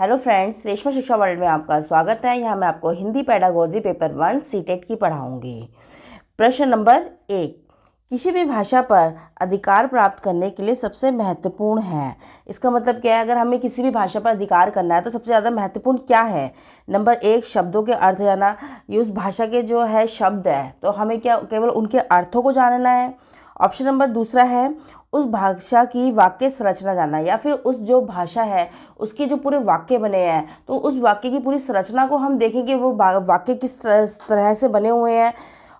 Hello friends, Reshma शिक्षा world में आपका स्वागत है। यहाँ मैं आपको हिंदी पेडागोजी पेपर 1 सीटेट की पढ़ाऊंगी। प्रश्न नंबर 1, किसी भी भाषा पर अधिकार प्राप्त करने के लिए सबसे महत्वपूर्ण है। इसका मतलब क्या है? अगर हमें किसी भी भाषा पर अधिकार करना है तो सबसे ज़्यादा महत्वपूर्ण क्या है? नंबर 1, शब्दों के अर्थ जाना। ये उस भाषा के जो है शब्द है तो हमें क्या केवल उनके अर्थों को जानना है। ऑप्शन नंबर दूसरा है उस भाषा की वाक्य संरचना जानना, या फिर उस जो भाषा है उसके जो पूरे वाक्य बने हैं तो उस वाक्य की पूरी संरचना को हम देखेंगे वो वाक्य किस तरह से बने हुए हैं।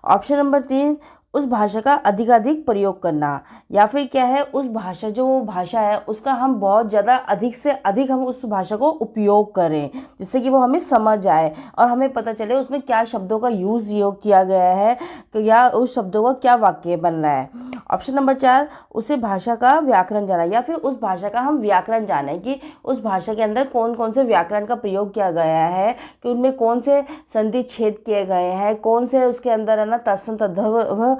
ऑप्शन नंबर 3, उस भाषा का अधिकाधिक प्रयोग करना, या फिर क्या है उस भाषा जो भाषा है उसका हम बहुत ज़्यादा अधिक से अधिक हम उस भाषा को उपयोग करें जिससे कि वो हमें समझ आए और हमें पता चले उसमें क्या शब्दों का योग किया गया है या उस शब्दों का क्या वाक्य बन रहा है। ऑप्शन नंबर 4, उसे भाषा का व्याकरण जाना, या फिर उस भाषा का हम व्याकरण जानें कि उस भाषा के अंदर कौन कौन से व्याकरण का प्रयोग किया गया है, कि उनमें कौन से संधि छेद किए गए हैं, कौन से उसके अंदर है ना तत्सम तद्भव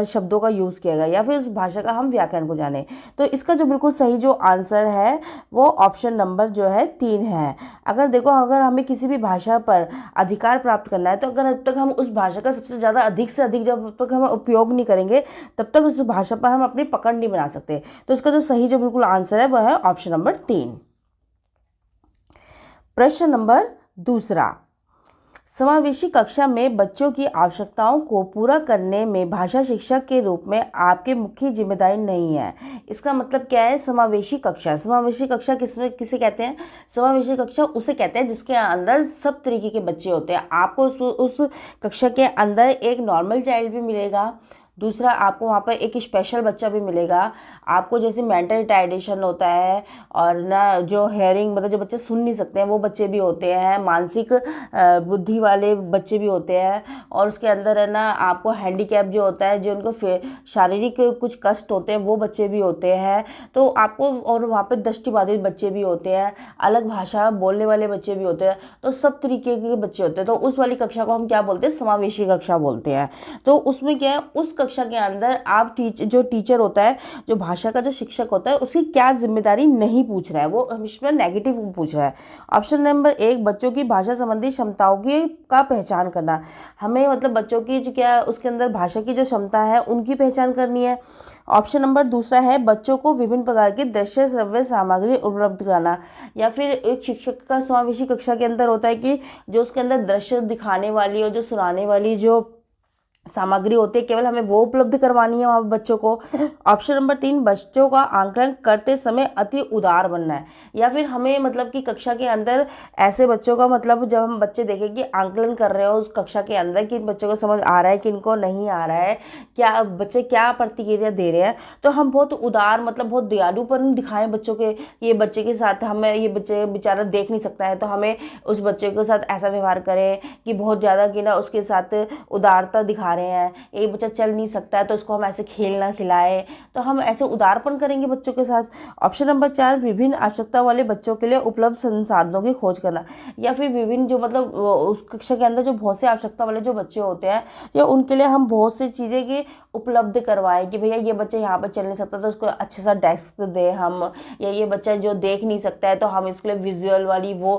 शब्दों का यूज़ किया गया, या फिर उस भाषा का हम व्याकरण को जानें। तो इसका जो बिल्कुल सही जो आंसर है वो ऑप्शन नंबर जो है 3 है। अगर देखो, अगर हमें किसी भी भाषा पर अधिकार प्राप्त करना है तो अगर अब तक हम उस भाषा का सबसे ज़्यादा अधिक से अधिक जब तक हम उपयोग नहीं करेंगे तब तक उस भाषा पर हम अपनी पकड़ नहीं बना सकते। तो इसका जो सही जो बिल्कुल आंसर है वह है ऑप्शन नंबर 3। प्रश्न नंबर दूसरा, समावेशी कक्षा में बच्चों की आवश्यकताओं को पूरा करने में भाषा शिक्षक के रूप में आपकी मुख्य जिम्मेदारी नहीं है। इसका मतलब क्या है? समावेशी कक्षा, समावेशी कक्षा किसे कहते हैं? समावेशी कक्षा उसे कहते हैं जिसके अंदर सब तरीके के बच्चे होते हैं। आपको उस कक्षा के अंदर एक नॉर्मल चाइल्ड भी मिलेगा, दूसरा आपको वहाँ पर एक स्पेशल बच्चा भी मिलेगा। आपको जैसे मेंटल रिटार्डेशन होता है और ना जो हेयरिंग मतलब जो बच्चे सुन नहीं सकते हैं वो बच्चे भी होते हैं, मानसिक बुद्धि वाले बच्चे भी होते हैं, और उसके अंदर है ना आपको हैंडीकैप जो होता है, जो उनको शारीरिक कुछ कष्ट होते हैं वो बच्चे भी होते हैं। तो आपको और वहाँ पर दृष्टिबाधित बच्चे भी होते हैं, अलग भाषा बोलने वाले बच्चे भी होते हैं, तो सब तरीके के बच्चे होते हैं। तो उस वाली कक्षा को हम क्या बोलते हैं? समावेशी कक्षा बोलते हैं। तो उसमें क्या है, उस कक्षा के अंदर आप जो टीचर होता है, जो भाषा का जो शिक्षक होता है, उसकी क्या जिम्मेदारी नहीं पूछ रहा है, वो हमेशा नेगेटिव पूछ रहा है। ऑप्शन नंबर 1, बच्चों की भाषा संबंधी क्षमताओं की का पहचान करना। हमें मतलब बच्चों की जो क्या उसके अंदर भाषा की जो क्षमता है उनकी पहचान करनी है। ऑप्शन नंबर दूसरा है बच्चों को विभिन्न प्रकार की दृश्य श्रव्य सामग्री उपलब्ध कराना, या फिर एक शिक्षक का समावेशी कक्षा के अंदर होता है कि जो उसके अंदर दृश्य दिखाने वाली और जो सुनाने वाली जो सामग्री होती है केवल हमें वो उपलब्ध करवानी है वहाँ बच्चों को। ऑप्शन नंबर 3, बच्चों का आंकलन करते समय अति उदार बनना है, या फिर हमें मतलब कि कक्षा के अंदर ऐसे बच्चों का मतलब जब हम बच्चे देखें कि आंकलन कर रहे हो उस कक्षा के अंदर कि इन बच्चों को समझ आ रहा है कि इनको नहीं आ रहा है, क्या बच्चे क्या प्रतिक्रिया दे रहे हैं, तो हम बहुत उदार मतलब बहुत दयालुपन दिखाएं बच्चों के। ये बच्चे के साथ हमें ये बच्चे बेचारा देख नहीं सकता है तो हमें उस बच्चे के साथ ऐसा व्यवहार करें कि बहुत ज़्यादा कि ना उसके साथ उदारता दिखा रहे हैं। एक बच्चा चल नहीं सकता है तो उसको हम ऐसे खेलना खिलाएं, तो हम ऐसे उदारपन करेंगे बच्चों के साथ। ऑप्शन नंबर 4, विभिन्न आवश्यकता वाले बच्चों के लिए उपलब्ध संसाधनों की खोज करना, या फिर विभिन्न जो मतलब उस कक्षा के अंदर जो बहुत से आवश्यकता वाले जो बच्चे होते हैं या उनके लिए हम बहुत सी चीज़ें की उपलब्ध करवाएं कि भैया ये बच्चा यहाँ पर चल नहीं सकता तो उसको अच्छे सा डेस्क दें हम, या ये बच्चा जो देख नहीं सकता है तो हम इसके लिए विजुअल वाली वो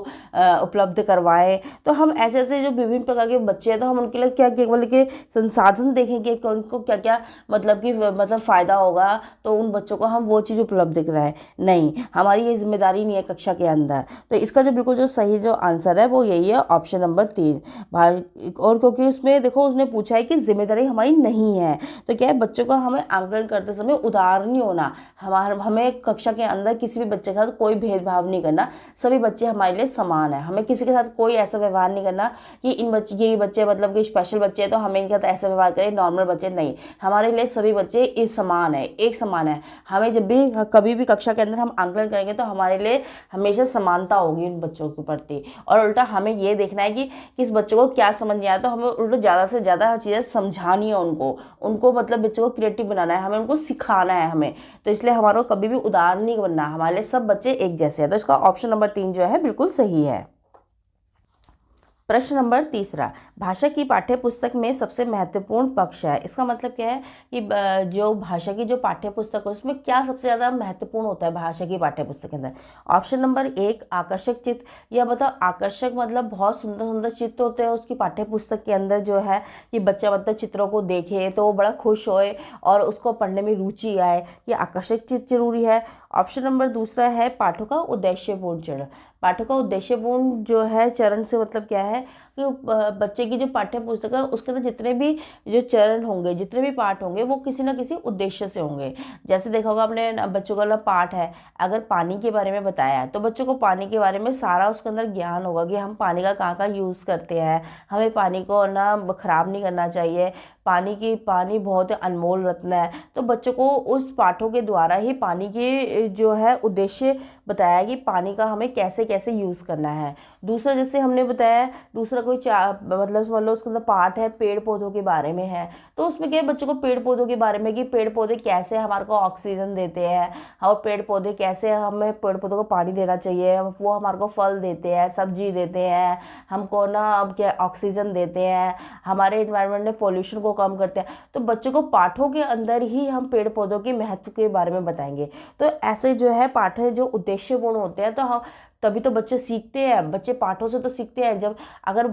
उपलब्ध करवाएं। तो हम ऐसे ऐसे जो विभिन्न प्रकार के बच्चे हैं तो हम उनके लिए क्या केवल के संसाधन देखेंगे कि उनको क्या क्या मतलब कि मतलब फ़ायदा होगा तो उन बच्चों को हम वो चीज़ उपलब्ध कराएं। नहीं, हमारी ये जिम्मेदारी नहीं है कक्षा के अंदर। तो इसका जो बिल्कुल जो सही जो आंसर है वो यही है ऑप्शन नंबर 3। और क्योंकि उसमें देखो उसने पूछा है कि जिम्मेदारी हमारी नहीं है, तो क्या है बच्चों का हमें आंकलन करते समय उदार नहीं होना। हमें कक्षा के अंदर किसी भी बच्चे के साथ कोई भेदभाव नहीं करना, सभी बच्चे हमारे लिए समान है। हमें किसी के साथ कोई ऐसा व्यवहार नहीं करना कि ये बच्चे मतलब कि स्पेशल बच्चे हैं तो हमें इनके साथ ऐसा व्यवहार करें, नॉर्मल बच्चे नहीं। हमारे लिए सभी बच्चे एक समान है, एक समान है। हमें जब भी कभी भी कक्षा के अंदर हम आंकलन करेंगे तो हमारे लिए हमेशा समानता होगी उन बच्चों के प्रति, और उल्टा हमें ये देखना है कि किस बच्चों को क्या समझ नहीं आया तो हमें उल्टा ज़्यादा से ज़्यादा चीज़ें समझानी है उनको मतलब बच्चों को क्रिएटिव बनाना है, हमें उनको सिखाना है हमें। तो इसलिए हमारा कभी भी उदार नहीं बनना, हमारे लिए सब बच्चे एक जैसे हैं। तो इसका ऑप्शन नंबर 3 जो है बिल्कुल सही है। प्रश्न नंबर तीसरा, भाषा की पाठ्य पुस्तक में सबसे महत्वपूर्ण पक्ष है। इसका मतलब क्या है कि जो भाषा की जो पाठ्य पुस्तक है उसमें क्या सबसे ज़्यादा महत्वपूर्ण होता है भाषा की पाठ्य पुस्तक के अंदर। ऑप्शन नंबर 1 आकर्षक चित्र, या मतलब आकर्षक मतलब बहुत सुंदर सुंदर चित्र होते हैं उसकी पाठ्य पुस्तक के अंदर जो है कि बच्चा मतलब चित्रों को देखे तो वो बड़ा खुश होए और उसको पढ़ने में रुचि आए, ये आकर्षक चित्र जरूरी है। ऑप्शन नंबर दूसरा है पाठों का उद्देश्यपूर्ण चरण। पाठों का उद्देश्यपूर्ण जो है चरण से मतलब क्या है कि बच्चे की जो पाठ्य पुस्तक है उसके अंदर जितने भी जो चरण होंगे, जितने भी पाठ होंगे वो किसी ना किसी उद्देश्य से होंगे। जैसे देखा होगा आपने, बच्चों का पाठ है, अगर पानी के बारे में बताया है तो बच्चों को पानी के बारे में सारा उसके अंदर ज्ञान होगा कि हम पानी का कहाँ कहाँ यूज़ करते हैं, हमें पानी को ना ख़राब नहीं करना चाहिए, पानी बहुत अनमोल रत्न है। तो बच्चों को उस पाठों के द्वारा ही पानी के जो है उद्देश्य बताया कि पानी का हमें कैसे कैसे यूज़ करना है। दूसरा जैसे हमने बताया, दूसरा कोई मतलब समझ लो उसके अंदर पाठ है पेड़ पौधों के बारे में है, तो उसमें क्या है बच्चों को पेड़ पौधों के बारे में कि पेड़ पौधे कैसे हमारे को ऑक्सीजन देते हैं, और पेड़ पौधे कैसे हमें पेड़ पौधों को पानी देना चाहिए, वो हमारे को फल देते हैं, सब्जी देते हैं, हमको ना अब क्या ऑक्सीजन देते हैं, हमारे इन्वायरमेंट में पोल्यूशन को कम करते हैं। तो बच्चों को पाठों के अंदर ही हम पेड़ पौधों के महत्व के बारे में बताएंगे। तो ऐसे जो है पाठ है जो उद्देश्यपूर्ण होते हैं, तो हम तभी तो बच्चे सीखते हैं, बच्चे पाठों से तो सीखते हैं। जब अगर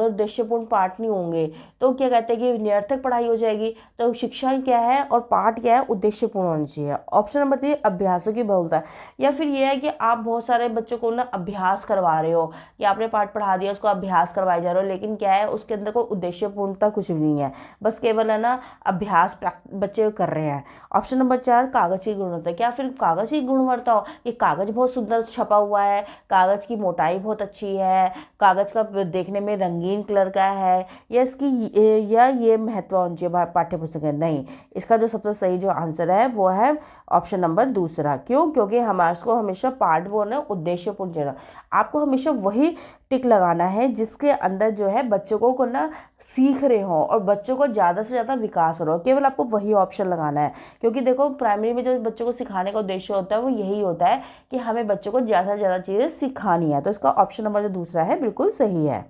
उद्देश्यपूर्ण पाठ नहीं होंगे तो क्या कहते हैं कि निरर्थक पढ़ाई हो जाएगी। तो शिक्षा क्या है और पाठ क्या है, उद्देश्यपूर्ण होनी चाहिए। ऑप्शन नंबर 3 अभ्यासों की बहुलता, या फिर यह है कि आप बहुत सारे बच्चों को ना अभ्यास करवा रहे हो कि आपने पाठ पढ़ा दिया उसको अभ्यास करवाए जा रहे हो, लेकिन क्या है उसके अंदर कोई उद्देश्यपूर्णता कुछ भी नहीं है, बस केवल है ना अभ्यास बच्चे कर रहे हैं। ऑप्शन नंबर 4 कागज की गुणवत्ता, क्या फिर कागज की गुणवत्ता हो कि कागज बहुत सुंदर छपा हुआ है, कागज की मोटाई बहुत अच्छी है, कागज का देखने में रंगीन कलर का है, या इसकी या ये महत्व होना चाहिए पाठ्य पुस्तक है। नहीं, इसका जो सबसे सही जो आंसर है वो है ऑप्शन नंबर दूसरा। क्यों? क्योंकि हमारे को हमेशा पाठ वो ना उद्देश्यपूर्ण चुना, आपको हमेशा वही टिक लगाना है जिसके अंदर जो है बच्चों को ना सीख रहे हो और बच्चों को ज़्यादा से ज़्यादा विकास हो रहा हो, केवल आपको वही ऑप्शन लगाना है। क्योंकि देखो प्राइमरी में जो बच्चों को सिखाने का उद्देश्य होता है वो यही होता है कि हमें बच्चों को ज़्यादा से ज़्यादा चीज़ें सिखानी है। तो इसका ऑप्शन नंबर जो दूसरा है बिल्कुल सही है।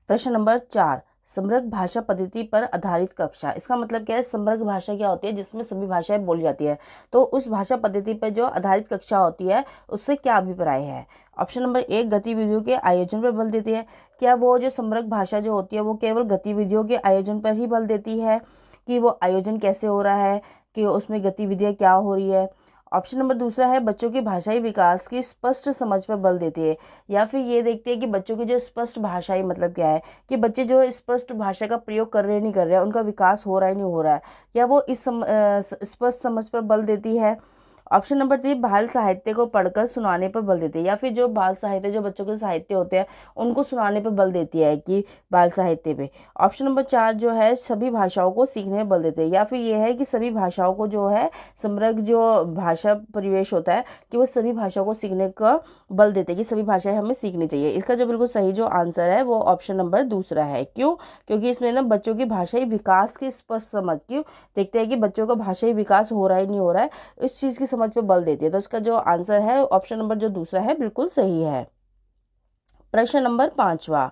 प्रश्न नंबर 4 समग्र भाषा पद्धति पर आधारित कक्षा। इसका मतलब क्या है, समग्र भाषा क्या होती है जिसमें सभी भाषाएं बोली जाती है, तो उस भाषा पद्धति पर जो आधारित कक्षा होती है उससे क्या अभिप्राय है। ऑप्शन नंबर 1 गतिविधियों के आयोजन पर बल देती है, क्या वो जो समग्र भाषा जो होती है वो केवल गतिविधियों के आयोजन पर ही बल देती है कि वो आयोजन कैसे हो रहा है, कि उसमें गतिविधियाँ क्या हो रही है। ऑप्शन नंबर दूसरा है बच्चों के भाषाई विकास की स्पष्ट समझ पर बल देती है, या फिर ये देखते हैं कि बच्चों की जो स्पष्ट भाषाई मतलब क्या है कि बच्चे जो स्पष्ट भाषा का प्रयोग कर रहे नहीं कर रहे हैं, उनका विकास हो रहा है नहीं हो रहा है, या वो इस स्पष्ट समझ पर बल देती है। ऑप्शन नंबर 3 बाल साहित्य को पढ़कर सुनाने पर बल देती है, या फिर जो बाल साहित्य जो बच्चों के साहित्य होते हैं उनको सुनाने पर बल देती है कि बाल साहित्य पे। ऑप्शन नंबर 4 जो है सभी भाषाओं को सीखने में बल देते हैं, या फिर यह है कि सभी भाषाओं को जो है समग्र जो भाषा परिवेश होता है कि वो सभी भाषाओं को सीखने का बल देते हैं कि सभी भाषाएं हमें सीखनी चाहिए। इसका जो बिल्कुल सही जो आंसर है वो ऑप्शन नंबर दूसरा है। क्यों? क्योंकि इसमें ना बच्चों की भाषाई विकास की स्पष्ट समझ, क्यों देखते हैं कि बच्चों का भाषाई विकास हो रहा है नहीं हो रहा है, इस चीज़ की समझ पे बल देती है। तो इसका जो आंसर है ऑप्शन नंबर जो दूसरा है बिल्कुल सही है। प्रश्न नंबर 5वां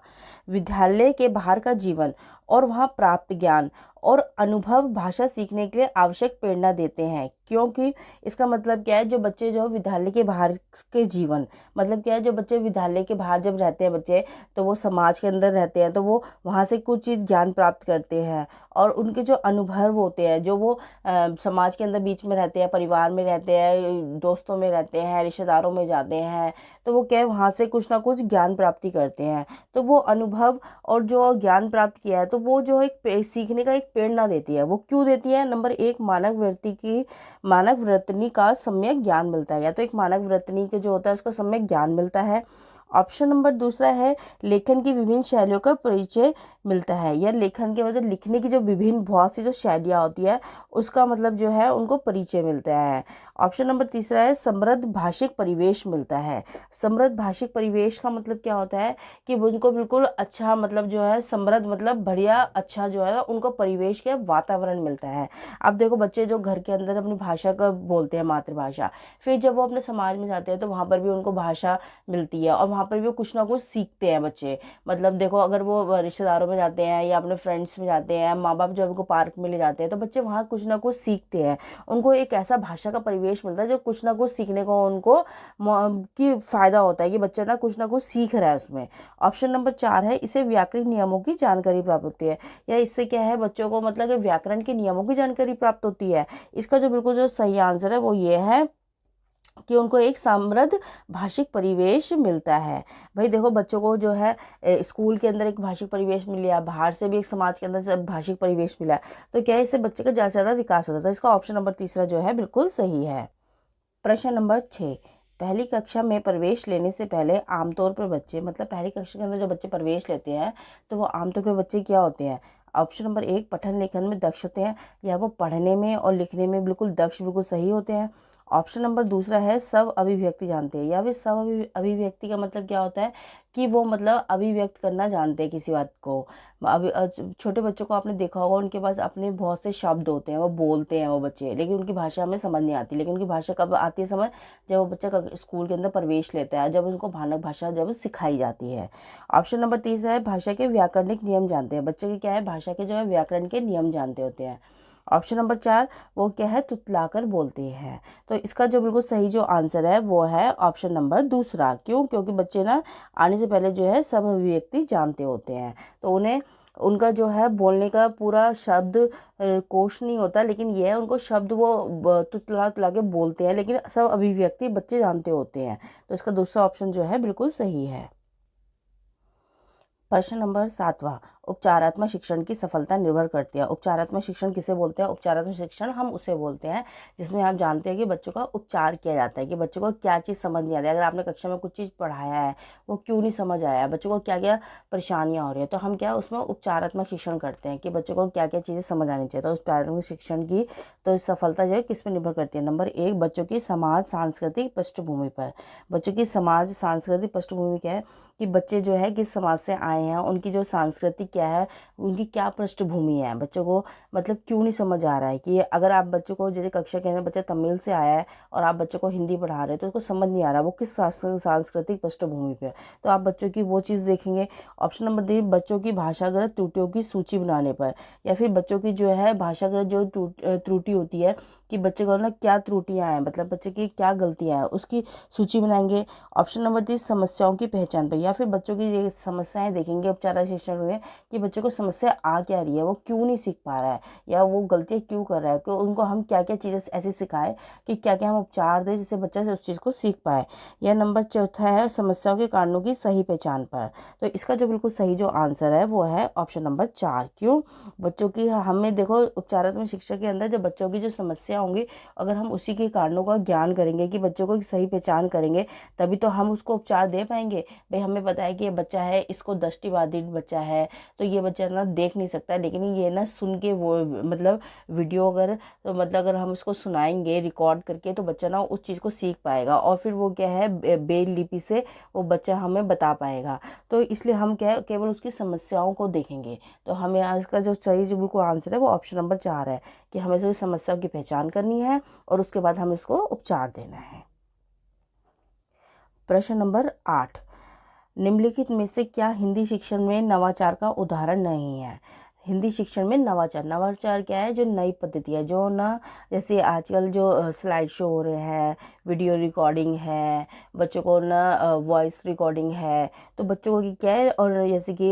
विद्यालय के बाहर का जीवन और वहाँ प्राप्त ज्ञान और अनुभव भाषा सीखने के लिए आवश्यक प्रेरणा देते हैं। क्योंकि इसका मतलब क्या है, जो बच्चे जो विद्यालय के बाहर के जीवन मतलब क्या है, जो बच्चे विद्यालय के बाहर जब रहते हैं बच्चे तो वो समाज के अंदर रहते हैं, तो वो वहाँ से कुछ चीज़ ज्ञान प्राप्त करते हैं, और उनके जो अनुभव होते हैं जो वो समाज के अंदर बीच में रहते हैं, परिवार में रहते हैं, दोस्तों में रहते हैं, रिश्तेदारों में जाते हैं, तो वो क्या है वहाँ से कुछ ना कुछ ज्ञान प्राप्ति करते हैं। तो वो अनुभव और जो ज्ञान प्राप्त किया है तो वो जो एक सीखने का एक प्रेरणा देती है। वो क्यों देती है? नंबर 1 मानव वृत्ति का सम्यक ज्ञान मिलता है, या तो एक मानव वृत्ति के जो होता है उसका सम्यक ज्ञान मिलता है। ऑप्शन नंबर दूसरा है लेखन की विभिन्न शैलियों का परिचय मिलता है, या लेखन के मतलब लिखने की जो विभिन्न बहुत सी जो शैलियाँ होती है उसका मतलब जो है उनको परिचय मिलता है। ऑप्शन नंबर तीसरा है समृद्ध भाषिक परिवेश मिलता है। समृद्ध भाषिक परिवेश का मतलब क्या होता है कि उनको बिल्कुल अच्छा मतलब जो है समृद्ध मतलब बढ़िया अच्छा जो है ना उनको परिवेश के वातावरण मिलता है। अब देखो बच्चे जो घर के अंदर अपनी भाषा का बोलते हैं मातृभाषा, फिर जब वो अपने समाज में जाते हैं तो वहाँ पर भी उनको भाषा मिलती है और वहाँ पर भी कुछ ना कुछ सीखते हैं बच्चे। मतलब देखो, अगर वो रिश्तेदारों में जाते हैं या अपने फ्रेंड्स में जाते हैं, माँ बाप जब उनको पार्क में ले जाते हैं, तो बच्चे वहाँ कुछ ना कुछ सीखते हैं। उनको एक ऐसा भाषा का परिवेश मिलता है जो कुछ ना कुछ सीखने को उनको की फ़ायदा होता है कि बच्चा ना कुछ सीख रहा है उसमें। ऑप्शन नंबर 4 है, इसे व्याकरण नियमों की जानकारी प्राप्त होती है। या इससे क्या है, बच्चों को मतलब कि व्याकरण के नियमों की जानकारी प्राप्त होती है। इसका जो बिल्कुल जो सही आंसर है वो ये है कि उनको एक समृद्ध भाषिक परिवेश मिलता है। भाई देखो, बच्चों को जो है स्कूल के अंदर एक भाषिक परिवेश मिल गया, बाहर से भी एक समाज के अंदर से भाषिक परिवेश मिला, तो क्या है, इससे बच्चे का ज़्यादा से ज़्यादा विकास होता है। तो इसका ऑप्शन नंबर तीसरा जो है बिल्कुल सही है। प्रश्न नंबर 6, पहली कक्षा में प्रवेश लेने से पहले आमतौर पर बच्चे, मतलब पहली कक्षा के अंदर जो बच्चे प्रवेश लेते हैं तो वो आमतौर पर बच्चे क्या होते हैं। ऑप्शन नंबर 1, पठन लेखन में दक्ष होते हैं, या वो पढ़ने में और लिखने में बिल्कुल दक्ष, बिल्कुल सही होते हैं। ऑप्शन नंबर दूसरा है, सब अभिव्यक्ति जानते हैं, या फिर सब अभिव्यक्ति का मतलब क्या होता है कि वो मतलब अभिव्यक्त करना जानते हैं किसी बात को। अभी छोटे बच्चों को आपने देखा होगा, उनके पास अपने बहुत से शब्द होते हैं, वो बोलते हैं वो बच्चे, लेकिन उनकी भाषा हमें समझ नहीं आती। लेकिन उनकी भाषा कब आती है समझ, जब वो बच्चा स्कूल के अंदर प्रवेश लेता है, जब उसको भानक भाषा जब सिखाई जाती है। ऑप्शन नंबर तीसरा है, भाषा के व्याकरणिक नियम जानते हैं। बच्चे के क्या है, भाषा के जो है व्याकरण के नियम जानते होते हैं। ऑप्शन नंबर 4, वो क्या है, तुतलाकर बोलते हैं। तो इसका जो बिल्कुल सही जो आंसर है वो है ऑप्शन नंबर दूसरा। क्यों? क्योंकि बच्चे ना आने से पहले जो है सब अभिव्यक्ति जानते होते हैं, तो उन्हें उनका जो है बोलने का पूरा शब्द कोश नहीं होता, लेकिन यह है उनको शब्द वो तुतला तुतला के बोलते हैं, लेकिन सब अभिव्यक्ति बच्चे जानते होते हैं। तो इसका दूसरा ऑप्शन जो है बिल्कुल सही है। प्रश्न नंबर 7वां, उपचारात्मक शिक्षण की सफलता निर्भर करती है। उपचारात्मक शिक्षण किसे बोलते हैं? उपचारात्मक शिक्षण हम उसे बोलते हैं जिसमें हम जानते हैं कि बच्चों का उपचार किया जाता है, कि बच्चों को क्या चीज़ समझ नहीं आ रही है। अगर आपने कक्षा में कुछ चीज़ पढ़ाया है, वो क्यों नहीं समझ आया है, बच्चों को क्या क्या परेशानियाँ हो रही है, तो हम क्या उसमें उपचारात्मक शिक्षण करते हैं कि बच्चों को क्या क्या चीज़ें समझ आनी चाहिए। तो उपचारात्मक शिक्षण की तो सफलता जो है किस पर निर्भर करती है? नंबर 1, बच्चों की समाज सांस्कृतिक पृष्ठभूमि पर। बच्चों की समाज सांस्कृतिक पृष्ठभूमि क्या है कि बच्चे जो है किस समाज से आए हैं, उनकी जो संस्कृति क्या है, उनकी क्या पृष्ठभूमि है, बच्चों को मतलब क्यों नहीं समझ आ रहा है। कि अगर आप बच्चों को, जैसे कक्षा के अंदर बच्चा तमिल से आया है और आप बच्चों को हिंदी पढ़ा रहे हैं, तो उसको समझ नहीं आ रहा वो किस सांस्कृतिक पृष्ठभूमि पे है, तो आप बच्चों की वो चीज़ देखेंगे। ऑप्शन नंबर 3, बच्चों की भाषागत त्रुटियों की सूची बनाने पर, या फिर बच्चों की जो है भाषागत जो त्रुटि होती है कि बच्चे को ना क्या त्रुटियां हैं, मतलब बच्चे की क्या गलतियां हैं, उसकी सूची बनाएंगे। ऑप्शन नंबर 3, समस्याओं की पहचान पर, या फिर बच्चों की ये समस्याएं देखेंगे उपचार शिक्षण में कि बच्चों को समस्या आ क्या रही है, वो क्यों नहीं सीख पा रहा है, या वो गलतियां क्यों कर रहा है, कि उनको हम क्या क्या चीज़ें ऐसी सिखाएं कि क्या क्या हम उपचार दें जिससे बच्चा से उस चीज़ को सीख पाए। या नंबर चौथा है, समस्याओं के कारणों की सही पहचान पर। तो इसका जो बिल्कुल सही जो आंसर है वो है ऑप्शन नंबर 4। क्यों? बच्चों की हमें देखो, उपचारात्मक शिक्षा के अंदर जो बच्चों की जो समस्या होंगी, अगर हम उसी के कारणों का ज्ञान करेंगे, कि बच्चों को सही पहचान करेंगे, तभी तो हम उसको उपचार दे पाएंगे। भाई हमें पता है कि ये बच्चा है, इसको दृष्टिबाधित बच्चा है, तो ये बच्चा ना देख नहीं सकता, लेकिन ये ना सुन के वो मतलब वीडियो अगर, तो मतलब अगर हम उसको सुनाएंगे रिकॉर्ड करके, तो बच्चा ना उस चीज़ को सीख पाएगा, और फिर वो क्या है ब्रेल लिपि से वो बच्चा हमें बता पाएगा। तो इसलिए हम क्या है, केवल उसकी समस्याओं को देखेंगे। तो हमें आज का जो सही जो बिल्कुल आंसर है वो ऑप्शन नंबर 4 है, कि हमें जो समस्या की पहचान करनी है और उसके बाद हमें इसको उपचार देना है। प्रश्न नंबर 8, निम्नलिखित में से क्या हिंदी शिक्षण में नवाचार का उदाहरण नहीं है? हिंदी शिक्षण में नवाचार, नवाचार क्या है? जो नई पद्धति है, जो ना जैसे आजकल जो स्लाइड शो हो रहे हैं, वीडियो रिकॉर्डिंग है, बच्चों को ना वॉइस रिकॉर्डिंग है, तो बच्चों को क्या है, और जैसे कि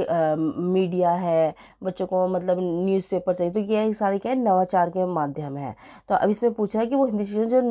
मीडिया है, बच्चों को मतलब न्यूज़पेपर चाहिए, तो ये सारे क्या है, नवाचार के माध्यम है। तो अब इसमें पूछ रहा है कि वो हिंदी शिक्षण जो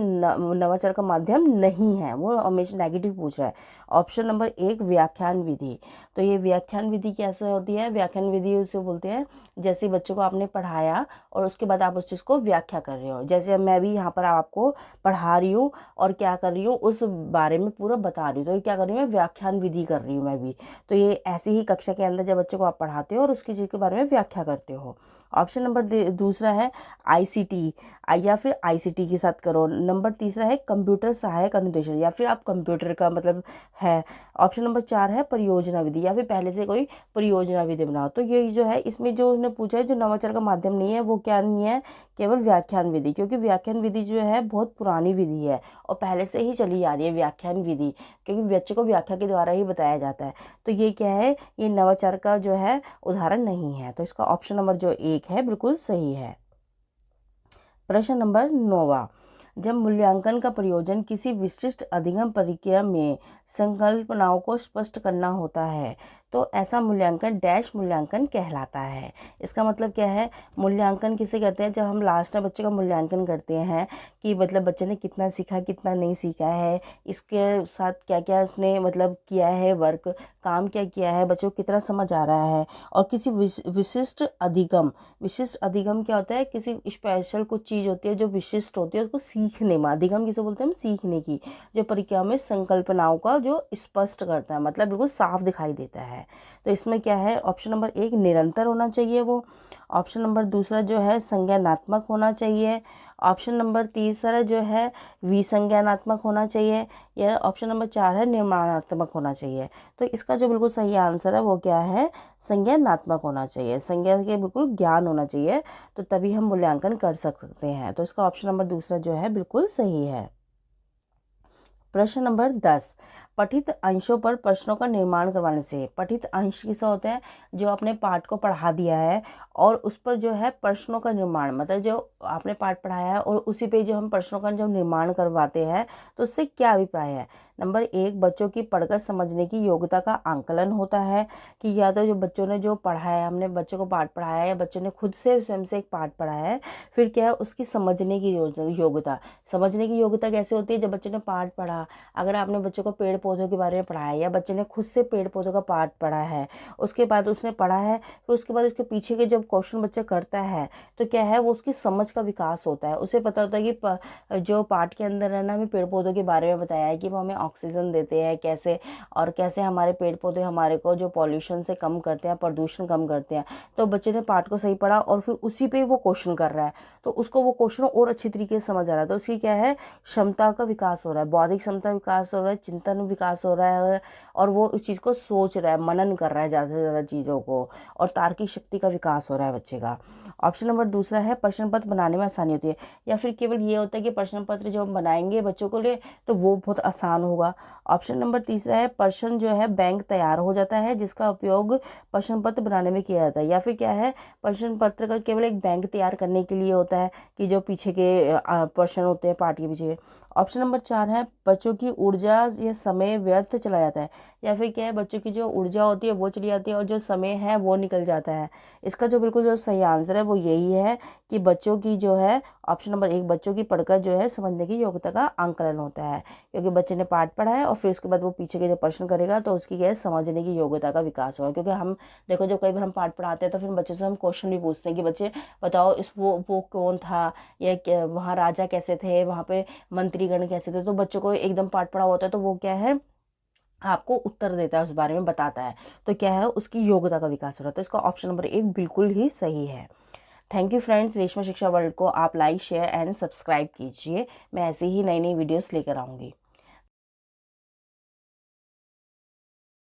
नवाचार का माध्यम नहीं है, वो हमेशा नेगेटिव पूछ रहा है। ऑप्शन नंबर 1, व्याख्यान विधि। तो ये व्याख्यान विधि कैसे होती है? व्याख्यान विधि उसे बोलते हैं जैसे बच्चों को आपने पढ़ाया और उसके बाद आप उस चीज़ को व्याख्या कर रहे हो। जैसे मैं भी यहाँ पर आपको पढ़ा रही हूँ और क्या कर रही हूँ, उस बारे में पूरा बता रही हूँ, तो ये क्या कर रही हूँ, मैं व्याख्यान विधि कर रही हूँ मैं भी। तो ये ऐसी ही कक्षा के अंदर जब बच्चों को आप पढ़ाते हो और उसकी चीज़ के बारे में व्याख्या करते हो। ऑप्शन नंबर दूसरा है आईसीटी या फिर आईसीटी के साथ करो। नंबर तीसरा है कंप्यूटर सहायक अनुदेशन या फिर आप कंप्यूटर का मतलब है। ऑप्शन नंबर 4 है परियोजना विधि या फिर पहले से कोई परियोजना विधि बनाओ। तो ये जो है इसमें जो उसने पूछा है जो नवाचार का माध्यम नहीं है वो क्या नहीं है, केवल व्याख्यान विधि, क्योंकि व्याख्यान विधि जो है बहुत पुरानी विधि है और पहले से ही चली आ रही है व्याख्यान विधि, क्योंकि बच्चे को व्याख्या के द्वारा ही बताया जाता है। तो ये क्या है, ये नवाचार का जो है उदाहरण नहीं है। तो इसका ऑप्शन नंबर जो 1 है बिल्कुल सही है। प्रश्न नंबर 9, जब मूल्यांकन का प्रयोजन किसी विशिष्ट अधिगम प्रक्रिया में संकल्पनाओं को स्पष्ट करना होता है तो ऐसा मूल्यांकन डैश मूल्यांकन कहलाता है। इसका मतलब क्या है, मूल्यांकन किसे कहते हैं, जब हम लास्ट में बच्चे का मूल्यांकन करते हैं कि मतलब बच्चे ने कितना सीखा कितना नहीं सीखा है, इसके साथ क्या क्या उसने मतलब किया है, वर्क काम क्या किया है, बच्चों को कितना समझ आ रहा है। और किसी विशिष्ट अधिगम क्या होता है, किसी स्पेशल कुछ चीज़ होती है जो विशिष्ट होती है उसको सीखने में, अधिगम किसे बोलते हैं हम, सीखने की, जो प्रक्रिया में संकल्पनाओं का जो स्पष्ट करता है, मतलब बिल्कुल साफ दिखाई देता है। तो इसमें क्या है, ऑप्शन नंबर 1 निरंतर होना चाहिए वो। ऑप्शन नंबर दूसरा जो है संज्ञानात्मक होना चाहिए। ऑप्शन नंबर तीसरा जो है विसंज्ञानात्मक होना चाहिए। या ऑप्शन नंबर 4 है निर्माणात्मक होना चाहिए। तो इसका जो बिल्कुल सही आंसर है वो क्या है, संज्ञानात्मक होना चाहिए। संज्ञा के बिल्कुल ज्ञान होना चाहिए, तो तभी हम मूल्यांकन कर सकते हैं। तो इसका ऑप्शन नंबर दूसरा जो है बिल्कुल सही है। प्रश्न नंबर 10, पठित अंशों पर प्रश्नों का निर्माण करवाने से। पठित अंश किसे होते हैं, जो आपने पाठ को पढ़ा दिया है और उस पर जो है प्रश्नों का निर्माण, मतलब जो आपने पाठ पढ़ाया है और उसी पे जो हम प्रश्नों का जब निर्माण करवाते हैं तो उससे क्या अभिप्राय है। नंबर 1, बच्चों की पढ़कर समझने की योग्यता का आंकलन होता है कि या तो जो बच्चों ने जो पढ़ा है, हमने बच्चों को पाठ पढ़ाया है, बच्चों ने खुद से स्वयं से एक पाठ पढ़ा है, फिर क्या है उसकी समझने की योग्यता। समझने की योग्यता कैसे होती है, जब बच्चों ने पाठ पढ़ा, अगर आपने बच्चों को पेड़ पौधों के बारे में पढ़ाया या बच्चे ने खुद से पेड़ पौधों का पाठ पढ़ा है, उसके बाद उसने पढ़ा है, फिर उसके बाद उसके पीछे के जब क्वेश्चन बच्चा करता है तो क्या है, वो उसकी समझ का विकास होता है। उसे पता होता है कि जो पाठ के अंदर है ना, हमें पेड़ पौधों के बारे में बताया है कि वो हमें ऑक्सीजन देते हैं कैसे, और कैसे हमारे पेड़ पौधे हमारे को जो पॉल्यूशन से कम करते हैं, प्रदूषण कम करते हैं। तो बच्चे ने पाठ को सही पढ़ा और फिर उसी पे वो क्वेश्चन कर रहा है, तो उसको वो क्वेश्चन और अच्छी तरीके से समझ आ रहा है। तो उसकी क्या है, क्षमता का विकास हो रहा है, बौद्धिक क्षमता विकास हो रहा है, चिंतन विकास हो रहा है, और वो उस चीज़ को सोच रहा है, मनन कर रहा है ज़्यादा से ज़्यादा चीज़ों को, और तार्किक शक्ति का विकास हो रहा है बच्चे का। ऑप्शन नंबर दूसरा है प्रश्न पत्र बनाने में आसानी होती है, या फिर केवल ये होता है कि प्रश्न पत्र जो हम बनाएंगे बच्चों को लिए तो वो बहुत आसान होगा। ऑप्शन नंबर तीसरा है प्रश्न जो है बैंक तैयार हो जाता है जिसका उपयोग प्रश्न पत्र बनाने में किया जाता है, या फिर क्या है, प्रश्न पत्र का केवल एक बैंक तैयार करने के लिए होता है कि जो पीछे के प्रश्न होते हैं पाठ के पीछे। ऑप्शन नंबर 4 है बच्चों की ऊर्जा या समय व्यर्थ चला जाता है, या फिर क्या है, बच्चों की जो ऊर्जा होती है वो चली जाती है और जो समय है वो निकल जाता है। इसका जो बिल्कुल जो सही आंसर है वो यही है कि बच्चों की जो है ऑप्शन नंबर 1, बच्चों की पढ़कर जो है समझने की योग्यता का आंकलन होता है, क्योंकि बच्चे ने पाठ पढ़ा है और फिर उसके बाद वो पीछे के जो प्रश्न करेगा तो उसकी क्या है, समझने की योग्यता का विकास होगा। क्योंकि हम देखो जब कई बार हम पाठ पढ़ाते हैं तो फिर बच्चों से हम क्वेश्चन भी पूछते हैं कि बच्चे बताओ इस वो कौन था, या वहाँ राजा कैसे थे, वहाँ पे मंत्रीगण कैसे थे। तो बच्चों को एकदम पाठ पढ़ा होता है तो वो क्या है, आपको उत्तर देता है, उस बारे में बताता है, तो क्या है उसकी योग्यता का विकास हो रहा है। तो इसका ऑप्शन नंबर 1 बिल्कुल ही सही है। थैंक यू फ्रेंड्स, रेशमा शिक्षा वर्ल्ड को आप लाइक शेयर एंड सब्सक्राइब कीजिए। मैं ऐसे ही नई नई वीडियोस लेकर आऊँगी।